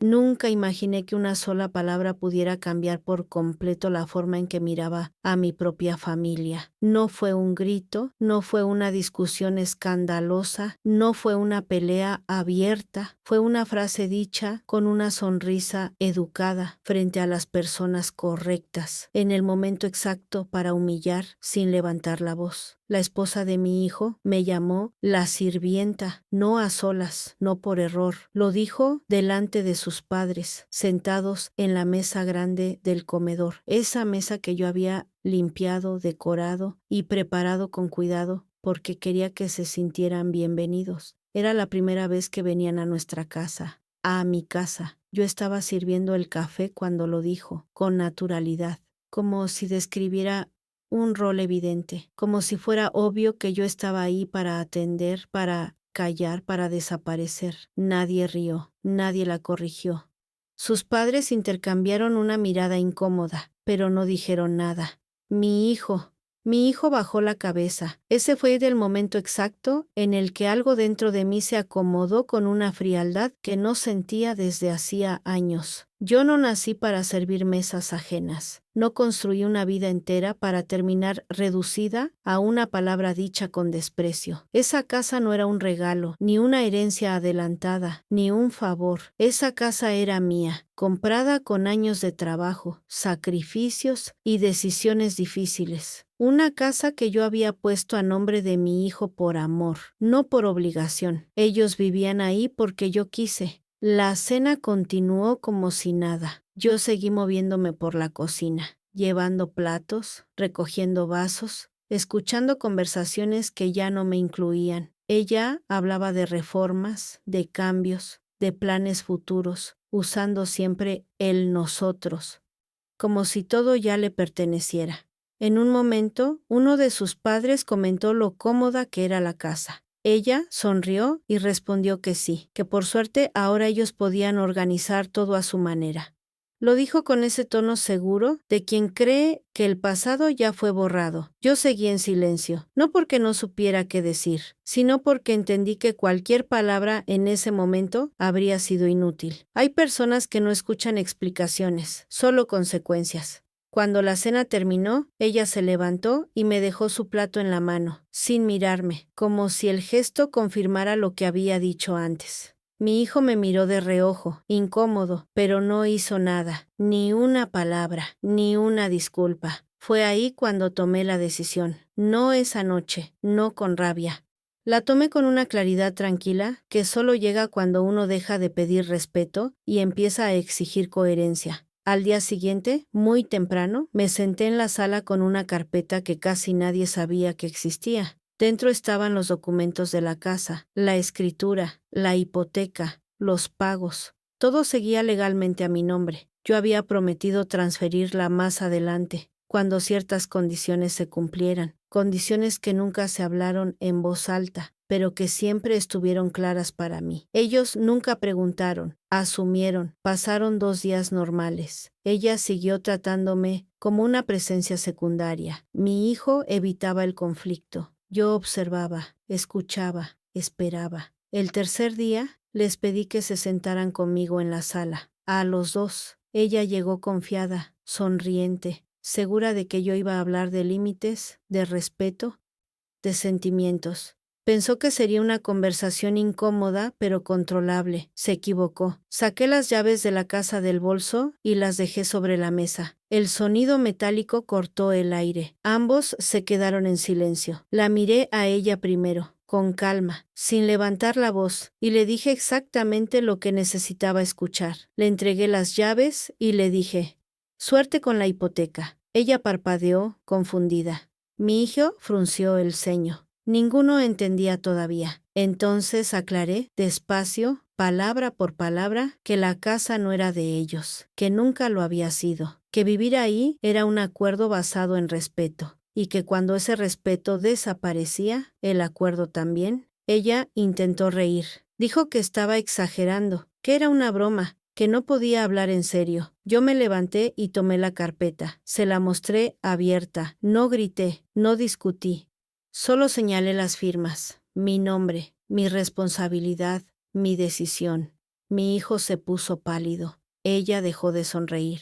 Nunca imaginé que una sola palabra pudiera cambiar por completo la forma en que miraba a mi propia familia. No fue un grito, no fue una discusión escandalosa, no fue una pelea abierta, fue una frase dicha con una sonrisa educada frente a las personas correctas, en el momento exacto para humillar sin levantar la voz. La esposa de mi hijo me llamó la sirvienta, no a solas, no por error. Lo dijo delante de sus padres, sentados en la mesa grande del comedor. Esa mesa que yo había limpiado, decorado y preparado con cuidado porque quería que se sintieran bienvenidos. Era la primera vez que venían a nuestra casa, a mi casa. Yo estaba sirviendo el café cuando lo dijo, con naturalidad, como si describiera un rol evidente, como si fuera obvio que yo estaba ahí para atender, para callar, para desaparecer. Nadie rió, nadie la corrigió. Sus padres intercambiaron una mirada incómoda, pero no dijeron nada. Mi hijo bajó la cabeza. Ese fue el momento exacto en el que algo dentro de mí se acomodó con una frialdad que no sentía desde hacía años. Yo no nací para servir mesas ajenas. No construí una vida entera para terminar reducida a una palabra dicha con desprecio. Esa casa no era un regalo, ni una herencia adelantada, ni un favor. Esa casa era mía, comprada con años de trabajo, sacrificios y decisiones difíciles. Una casa que yo había puesto a nombre de mi hijo por amor, no por obligación. Ellos vivían ahí porque yo quise. La cena continuó como si nada. Yo seguí moviéndome por la cocina, llevando platos, recogiendo vasos, escuchando conversaciones que ya no me incluían. Ella hablaba de reformas, de cambios, de planes futuros, usando siempre el nosotros, como si todo ya le perteneciera. En un momento, uno de sus padres comentó lo cómoda que era la casa. Ella sonrió y respondió que sí, que por suerte ahora ellos podían organizar todo a su manera. Lo dijo con ese tono seguro de quien cree que el pasado ya fue borrado. Yo seguí en silencio, no porque no supiera qué decir, sino porque entendí que cualquier palabra en ese momento habría sido inútil. Hay personas que no escuchan explicaciones, solo consecuencias. Cuando la cena terminó, ella se levantó y me dejó su plato en la mano, sin mirarme, como si el gesto confirmara lo que había dicho antes. Mi hijo me miró de reojo, incómodo, pero no hizo nada, ni una palabra, ni una disculpa. Fue ahí cuando tomé la decisión, no esa noche, no con rabia. La tomé con una claridad tranquila que solo llega cuando uno deja de pedir respeto y empieza a exigir coherencia. Al día siguiente, muy temprano, me senté en la sala con una carpeta que casi nadie sabía que existía. Dentro estaban los documentos de la casa, la escritura, la hipoteca, los pagos. Todo seguía legalmente a mi nombre. Yo había prometido transferirla más adelante, cuando ciertas condiciones se cumplieran, condiciones que nunca se hablaron en voz alta, pero que siempre estuvieron claras para mí. Ellos nunca preguntaron, asumieron, pasaron 2 días normales. Ella siguió tratándome como una presencia secundaria. Mi hijo evitaba el conflicto. Yo observaba, escuchaba, esperaba. El tercer día, les pedí que se sentaran conmigo en la sala. A los 2. Ella llegó confiada, sonriente, segura de que yo iba a hablar de límites, de respeto, de sentimientos. Pensó que sería una conversación incómoda, pero controlable. Se equivocó. Saqué las llaves de la casa del bolso y las dejé sobre la mesa. El sonido metálico cortó el aire. Ambos se quedaron en silencio. La miré a ella primero, con calma, sin levantar la voz, y le dije exactamente lo que necesitaba escuchar. Le entregué las llaves y le dije, «Suerte con la hipoteca». Ella parpadeó, confundida. Mi hijo frunció el ceño. Ninguno entendía todavía. Entonces aclaré, despacio, palabra por palabra, que la casa no era de ellos, que nunca lo había sido, que vivir ahí era un acuerdo basado en respeto, y que cuando ese respeto desaparecía, el acuerdo también. Ella intentó reír. Dijo que estaba exagerando, que era una broma, que no podía hablar en serio. Yo me levanté y tomé la carpeta. Se la mostré abierta. No grité, no discutí. Solo señalé las firmas, mi nombre, mi responsabilidad, mi decisión. Mi hijo se puso pálido. Ella dejó de sonreír.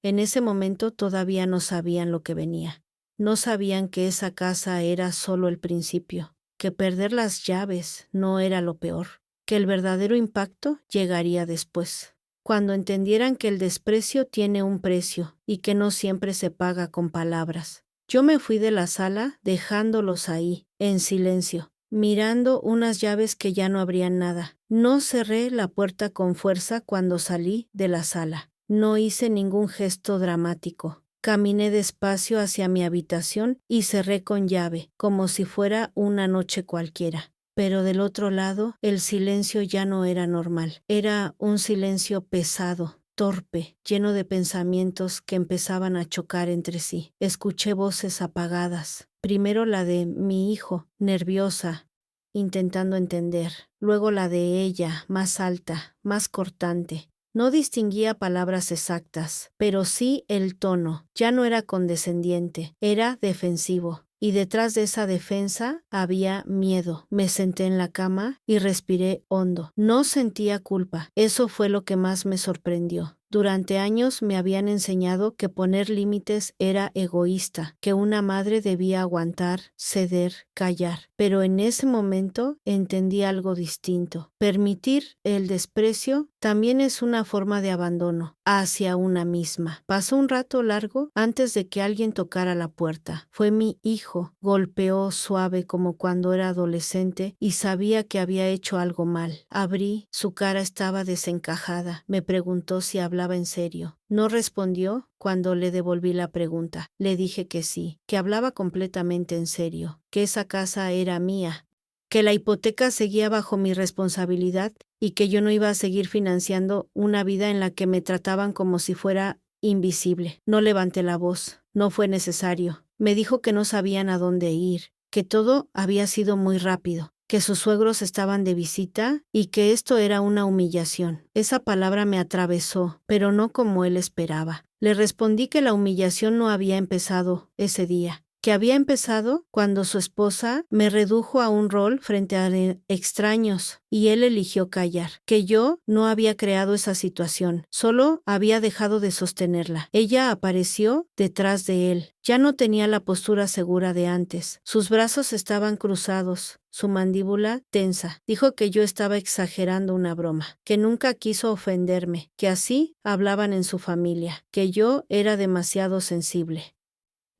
En ese momento todavía no sabían lo que venía. No sabían que esa casa era solo el principio, que perder las llaves no era lo peor, que el verdadero impacto llegaría después. Cuando entendieran que el desprecio tiene un precio y que no siempre se paga con palabras. Yo me fui de la sala dejándolos ahí, en silencio, mirando unas llaves que ya no abrían nada. No cerré la puerta con fuerza cuando salí de la sala. No hice ningún gesto dramático. Caminé despacio hacia mi habitación y cerré con llave, como si fuera una noche cualquiera. Pero del otro lado, el silencio ya no era normal. Era un silencio pesado, torpe, lleno de pensamientos que empezaban a chocar entre sí. Escuché voces apagadas. Primero la de mi hijo, nerviosa, intentando entender. Luego la de ella, más alta, más cortante. No distinguía palabras exactas, pero sí el tono. Ya no era condescendiente, era defensivo. Y detrás de esa defensa había miedo. Me senté en la cama y respiré hondo. No sentía culpa. Eso fue lo que más me sorprendió. Durante años me habían enseñado que poner límites era egoísta, que una madre debía aguantar, ceder, callar. Pero en ese momento entendí algo distinto. Permitir el desprecio también es una forma de abandono hacia una misma. Pasó un rato largo antes de que alguien tocara la puerta. Fue mi hijo. Golpeó suave como cuando era adolescente y sabía que había hecho algo mal. Abrí, su cara estaba desencajada. Me preguntó si hablaba en serio. No respondió cuando le devolví la pregunta. Le dije que sí, que hablaba completamente en serio, que esa casa era mía, que la hipoteca seguía bajo mi responsabilidad y que yo no iba a seguir financiando una vida en la que me trataban como si fuera invisible. No levanté la voz, no fue necesario. Me dijo que no sabían a dónde ir, que todo había sido muy rápido, que sus suegros estaban de visita y que esto era una humillación. Esa palabra me atravesó, pero no como él esperaba. Le respondí que la humillación no había empezado ese día, que había empezado cuando su esposa me redujo a un rol frente a extraños y él eligió callar, que yo no había creado esa situación, solo había dejado de sostenerla. Ella apareció detrás de él. Ya no tenía la postura segura de antes. Sus brazos estaban cruzados, su mandíbula tensa. Dijo que yo estaba exagerando una broma, que nunca quiso ofenderme, que así hablaban en su familia, que yo era demasiado sensible.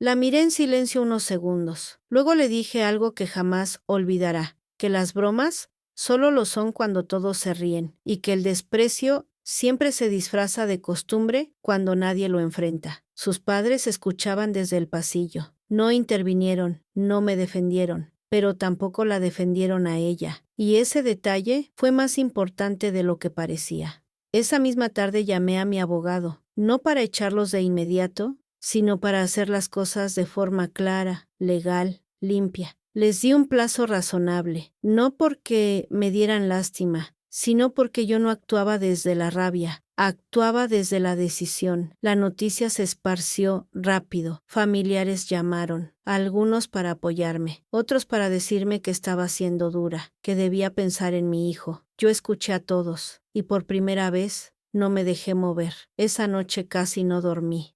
La miré en silencio unos segundos. Luego le dije algo que jamás olvidará, que las bromas solo lo son cuando todos se ríen y que el desprecio siempre se disfraza de costumbre cuando nadie lo enfrenta. Sus padres escuchaban desde el pasillo. No intervinieron, no me defendieron, pero tampoco la defendieron a ella. Y ese detalle fue más importante de lo que parecía. Esa misma tarde llamé a mi abogado, no para echarlos de inmediato, sino para hacer las cosas de forma clara, legal, limpia. Les di un plazo razonable, no porque me dieran lástima, sino porque yo no actuaba desde la rabia, actuaba desde la decisión. La noticia se esparció rápido. Familiares llamaron, algunos para apoyarme, otros para decirme que estaba siendo dura, que debía pensar en mi hijo. Yo escuché a todos, y por primera vez no me dejé mover. Esa noche casi no dormí.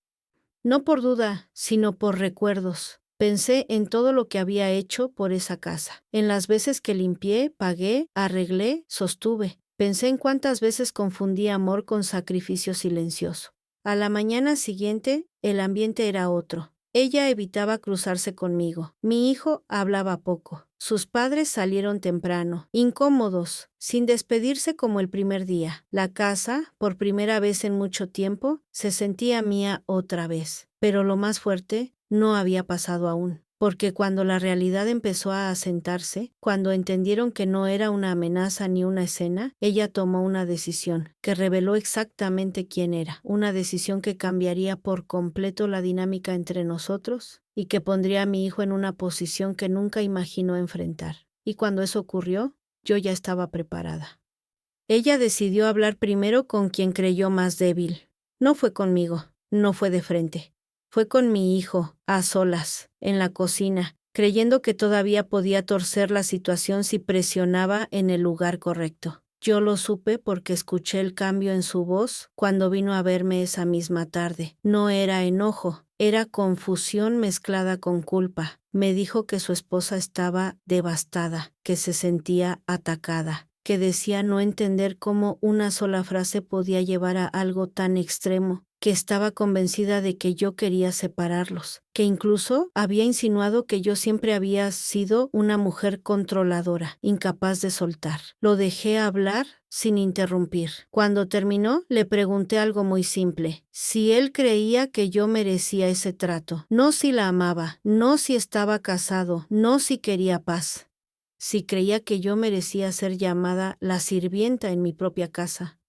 No por duda, sino por recuerdos. Pensé en todo lo que había hecho por esa casa, en las veces que limpié, pagué, arreglé, sostuve. Pensé en cuántas veces confundí amor con sacrificio silencioso. A la mañana siguiente, el ambiente era otro. Ella evitaba cruzarse conmigo. Mi hijo hablaba poco. Sus padres salieron temprano, incómodos, sin despedirse como el primer día. La casa, por primera vez en mucho tiempo, se sentía mía otra vez. Pero lo más fuerte no había pasado aún. Porque cuando la realidad empezó a asentarse, cuando entendieron que no era una amenaza ni una escena, ella tomó una decisión que reveló exactamente quién era, una decisión que cambiaría por completo la dinámica entre nosotros y que pondría a mi hijo en una posición que nunca imaginó enfrentar. Y cuando eso ocurrió, yo ya estaba preparada. Ella decidió hablar primero con quien creyó más débil. No fue conmigo, no fue de frente. Fue con mi hijo, a solas, en la cocina, creyendo que todavía podía torcer la situación si presionaba en el lugar correcto. Yo lo supe porque escuché el cambio en su voz cuando vino a verme esa misma tarde. No era enojo, era confusión mezclada con culpa. Me dijo que su esposa estaba devastada, que se sentía atacada, que decía no entender cómo una sola frase podía llevar a algo tan extremo, que estaba convencida de que yo quería separarlos, que incluso había insinuado que yo siempre había sido una mujer controladora, incapaz de soltar. Lo dejé hablar sin interrumpir. Cuando terminó, le pregunté algo muy simple: si él creía que yo merecía ese trato, no si la amaba, no si estaba casado, no si quería paz, si creía que yo merecía ser llamada la sirvienta en mi propia casa.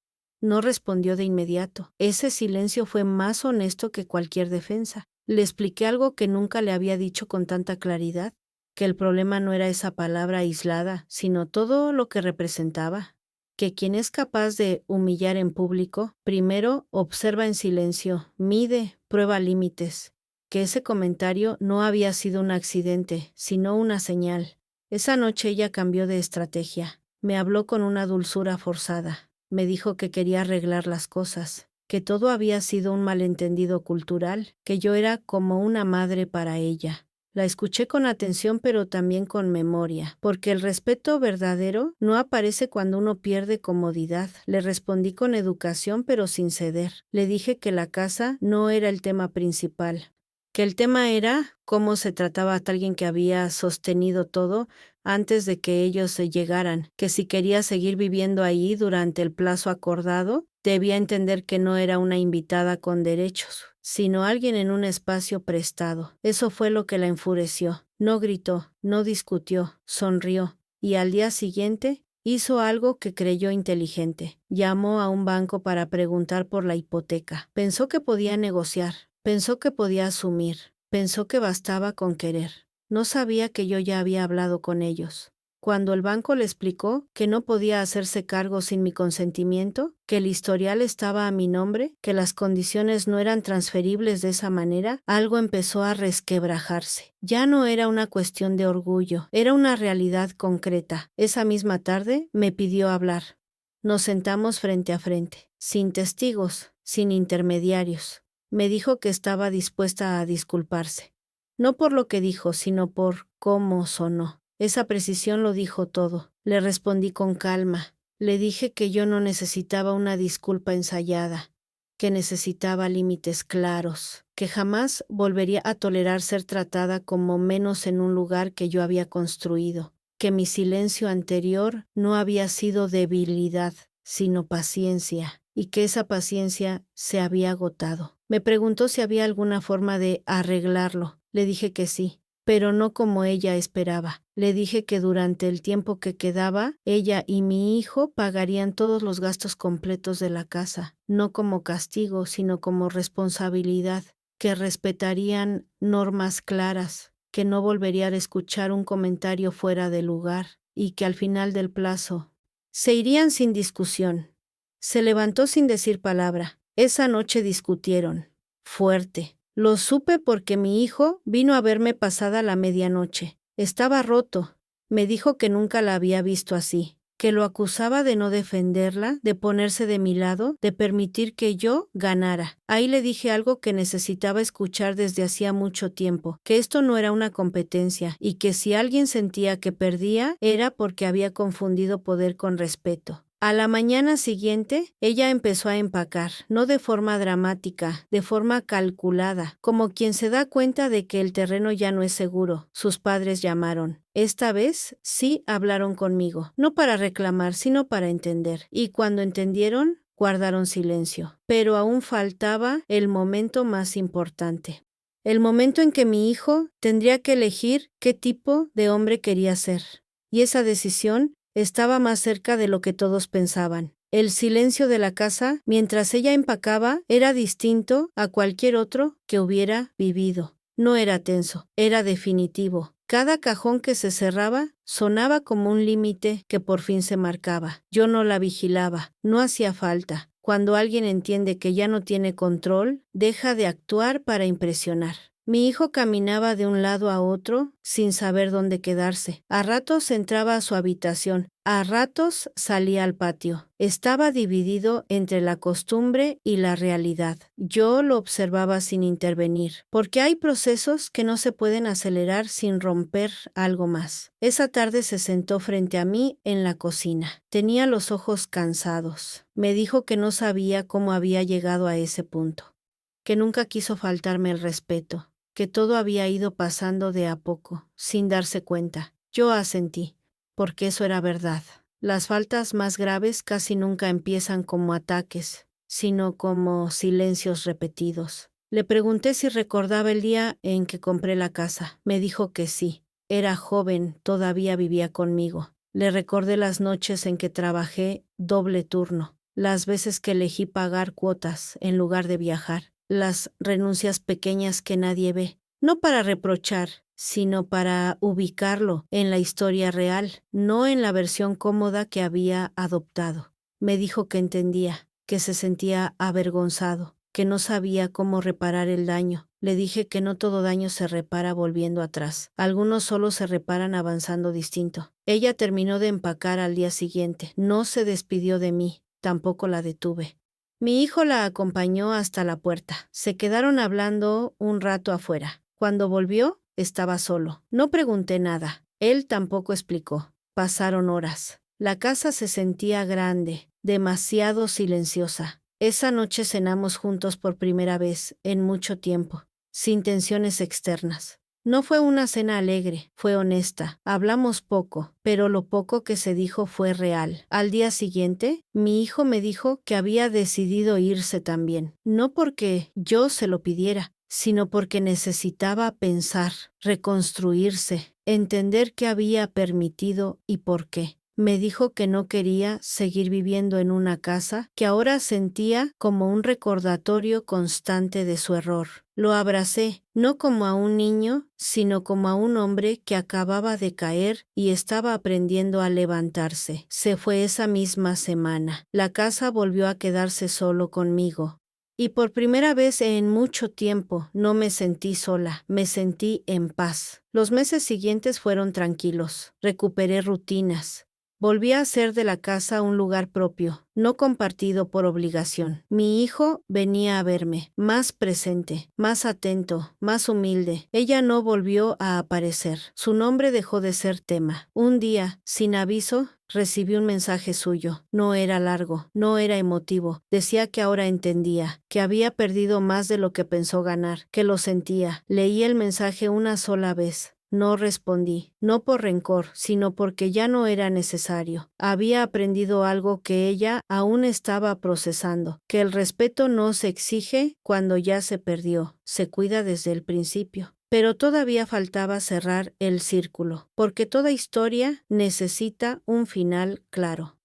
No respondió de inmediato. Ese silencio fue más honesto que cualquier defensa. Le expliqué algo que nunca le había dicho con tanta claridad, que el problema no era esa palabra aislada, sino todo lo que representaba. Que quien es capaz de humillar en público, primero observa en silencio, mide, prueba límites. Que ese comentario no había sido un accidente, sino una señal. Esa noche ella cambió de estrategia. Me habló con una dulzura forzada. Me dijo que quería arreglar las cosas, que todo había sido un malentendido cultural, que yo era como una madre para ella. La escuché con atención pero también con memoria, porque el respeto verdadero no aparece cuando uno pierde comodidad. Le respondí con educación pero sin ceder. Le dije que la casa no era el tema principal, que el tema era cómo se trataba a alguien que había sostenido todo antes de que ellos se llegaran, que si quería seguir viviendo ahí durante el plazo acordado, debía entender que no era una invitada con derechos, sino alguien en un espacio prestado. Eso fue lo que la enfureció. No gritó, no discutió, sonrió, y al día siguiente hizo algo que creyó inteligente. Llamó a un banco para preguntar por la hipoteca. Pensó que podía negociar, pensó que podía asumir, pensó que bastaba con querer. No sabía que yo ya había hablado con ellos. Cuando el banco le explicó que no podía hacerse cargo sin mi consentimiento, que el historial estaba a mi nombre, que las condiciones no eran transferibles de esa manera, algo empezó a resquebrajarse. Ya no era una cuestión de orgullo, era una realidad concreta. Esa misma tarde me pidió hablar. Nos sentamos frente a frente, sin testigos, sin intermediarios. Me dijo que estaba dispuesta a disculparse. No por lo que dijo, sino por cómo sonó. Esa precisión lo dijo todo. Le respondí con calma. Le dije que yo no necesitaba una disculpa ensayada, que necesitaba límites claros, que jamás volvería a tolerar ser tratada como menos en un lugar que yo había construido, que mi silencio anterior no había sido debilidad, sino paciencia, y que esa paciencia se había agotado. Me preguntó si había alguna forma de arreglarlo. Le dije que sí, pero no como ella esperaba. Le dije que durante el tiempo que quedaba, ella y mi hijo pagarían todos los gastos completos de la casa, no como castigo, sino como responsabilidad, que respetarían normas claras, que no volverían a escuchar un comentario fuera de lugar, y que al final del plazo se irían sin discusión. Se levantó sin decir palabra. Esa noche discutieron, fuerte. Lo supe porque mi hijo vino a verme pasada la medianoche. Estaba roto. Me dijo que nunca la había visto así, que lo acusaba de no defenderla, de ponerse de mi lado, de permitir que yo ganara. Ahí le dije algo que necesitaba escuchar desde hacía mucho tiempo, que esto no era una competencia y que si alguien sentía que perdía era porque había confundido poder con respeto. A la mañana siguiente, ella empezó a empacar, no de forma dramática, de forma calculada, como quien se da cuenta de que el terreno ya no es seguro. Sus padres llamaron. Esta vez sí hablaron conmigo, no para reclamar, sino para entender. Y cuando entendieron, guardaron silencio. Pero aún faltaba el momento más importante. El momento en que mi hijo tendría que elegir qué tipo de hombre quería ser. Y esa decisión estaba más cerca de lo que todos pensaban. El silencio de la casa, mientras ella empacaba, era distinto a cualquier otro que hubiera vivido. No era tenso, era definitivo. Cada cajón que se cerraba sonaba como un límite que por fin se marcaba. Yo no la vigilaba, no hacía falta. Cuando alguien entiende que ya no tiene control, deja de actuar para impresionar. Mi hijo caminaba de un lado a otro sin saber dónde quedarse. A ratos entraba a su habitación, a ratos salía al patio. Estaba dividido entre la costumbre y la realidad. Yo lo observaba sin intervenir, porque hay procesos que no se pueden acelerar sin romper algo más. Esa tarde se sentó frente a mí en la cocina. Tenía los ojos cansados. Me dijo que no sabía cómo había llegado a ese punto, que nunca quiso faltarme el respeto, que todo había ido pasando de a poco, sin darse cuenta. Yo asentí, porque eso era verdad. Las faltas más graves casi nunca empiezan como ataques, sino como silencios repetidos. Le pregunté si recordaba el día en que compré la casa. Me dijo que sí. Era joven, todavía vivía conmigo. Le recordé las noches en que trabajé doble turno, las veces que elegí pagar cuotas en lugar de viajar, las renuncias pequeñas que nadie ve, no para reprochar, sino para ubicarlo en la historia real, no en la versión cómoda que había adoptado. Me dijo que entendía, que se sentía avergonzado, que no sabía cómo reparar el daño. Le dije que no todo daño se repara volviendo atrás. Algunos solo se reparan avanzando distinto. Ella terminó de empacar al día siguiente. No se despidió de mí, tampoco la detuve. Mi hijo la acompañó hasta la puerta. Se quedaron hablando un rato afuera. Cuando volvió, estaba solo. No pregunté nada. Él tampoco explicó. Pasaron horas. La casa se sentía grande, demasiado silenciosa. Esa noche cenamos juntos por primera vez en mucho tiempo, sin tensiones externas. No fue una cena alegre, fue honesta. Hablamos poco, pero lo poco que se dijo fue real. Al día siguiente, mi hijo me dijo que había decidido irse también, no porque yo se lo pidiera, sino porque necesitaba pensar, reconstruirse, entender qué había permitido y por qué. Me dijo que no quería seguir viviendo en una casa que ahora sentía como un recordatorio constante de su error. Lo abracé, no como a un niño, sino como a un hombre que acababa de caer y estaba aprendiendo a levantarse. Se fue esa misma semana. La casa volvió a quedarse solo conmigo. Y por primera vez en mucho tiempo no me sentí sola, me sentí en paz. Los meses siguientes fueron tranquilos. Recuperé rutinas. Volví a hacer de la casa un lugar propio, no compartido por obligación. Mi hijo venía a verme, más presente, más atento, más humilde. Ella no volvió a aparecer. Su nombre dejó de ser tema. Un día, sin aviso, recibí un mensaje suyo. No era largo, no era emotivo. Decía que ahora entendía, que había perdido más de lo que pensó ganar, que lo sentía. Leí el mensaje una sola vez. No respondí, no por rencor, sino porque ya no era necesario. Había aprendido algo que ella aún estaba procesando, que el respeto no se exige cuando ya se perdió, se cuida desde el principio. Pero todavía faltaba cerrar el círculo, porque toda historia necesita un final claro.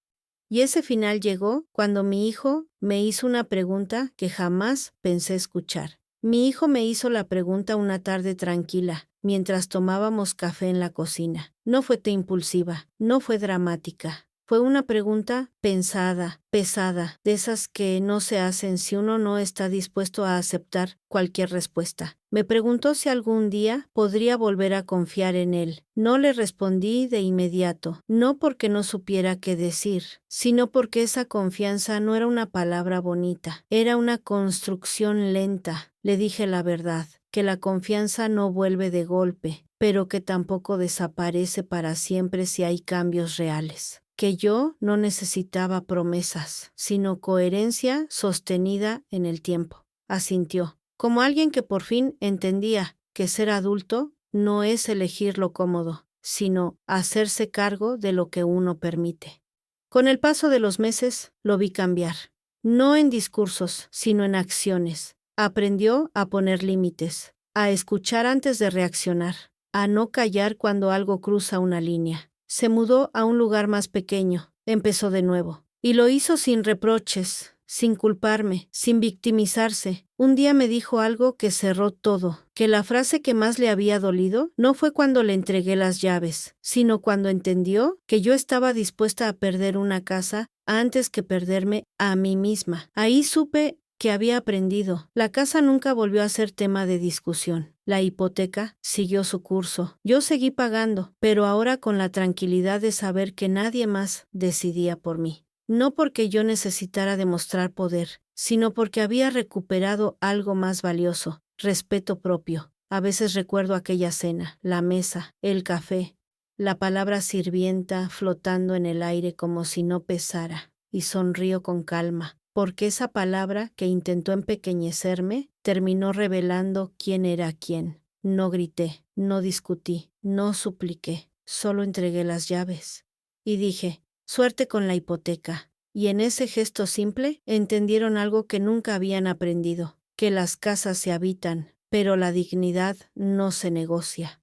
Y ese final llegó cuando mi hijo me hizo una pregunta que jamás pensé escuchar. Mi hijo me hizo la pregunta una tarde tranquila, mientras tomábamos café en la cocina. No fue impulsiva, no fue dramática. Fue una pregunta pensada, pesada, de esas que no se hacen si uno no está dispuesto a aceptar cualquier respuesta. Me preguntó si algún día podría volver a confiar en él. No le respondí de inmediato, no porque no supiera qué decir, sino porque esa confianza no era una palabra bonita, era una construcción lenta. Le dije la verdad, que la confianza no vuelve de golpe, pero que tampoco desaparece para siempre si hay cambios reales. Que yo no necesitaba promesas, sino coherencia sostenida en el tiempo. Asintió, como alguien que por fin entendía que ser adulto no es elegir lo cómodo, sino hacerse cargo de lo que uno permite. Con el paso de los meses lo vi cambiar, no en discursos, sino en acciones. Aprendió a poner límites, a escuchar antes de reaccionar, a no callar cuando algo cruza una línea. Se mudó a un lugar más pequeño, empezó de nuevo, y lo hizo sin reproches, sin culparme, sin victimizarse. Un día me dijo algo que cerró todo, que la frase que más le había dolido no fue cuando le entregué las llaves, sino cuando entendió que yo estaba dispuesta a perder una casa antes que perderme a mí misma. Ahí supe que había aprendido. La casa nunca volvió a ser tema de discusión. La hipoteca siguió su curso. Yo seguí pagando, pero ahora con la tranquilidad de saber que nadie más decidía por mí. No porque yo necesitara demostrar poder, sino porque había recuperado algo más valioso, respeto propio. A veces recuerdo aquella cena, la mesa, el café, la palabra sirvienta flotando en el aire como si no pesara, y sonrío con calma, porque esa palabra que intentó empequeñecerme terminó revelando quién era quién. No grité, no discutí, no supliqué, solo entregué las llaves. Y dije, suerte con la hipoteca. Y en ese gesto simple entendieron algo que nunca habían aprendido, que las casas se habitan, pero la dignidad no se negocia.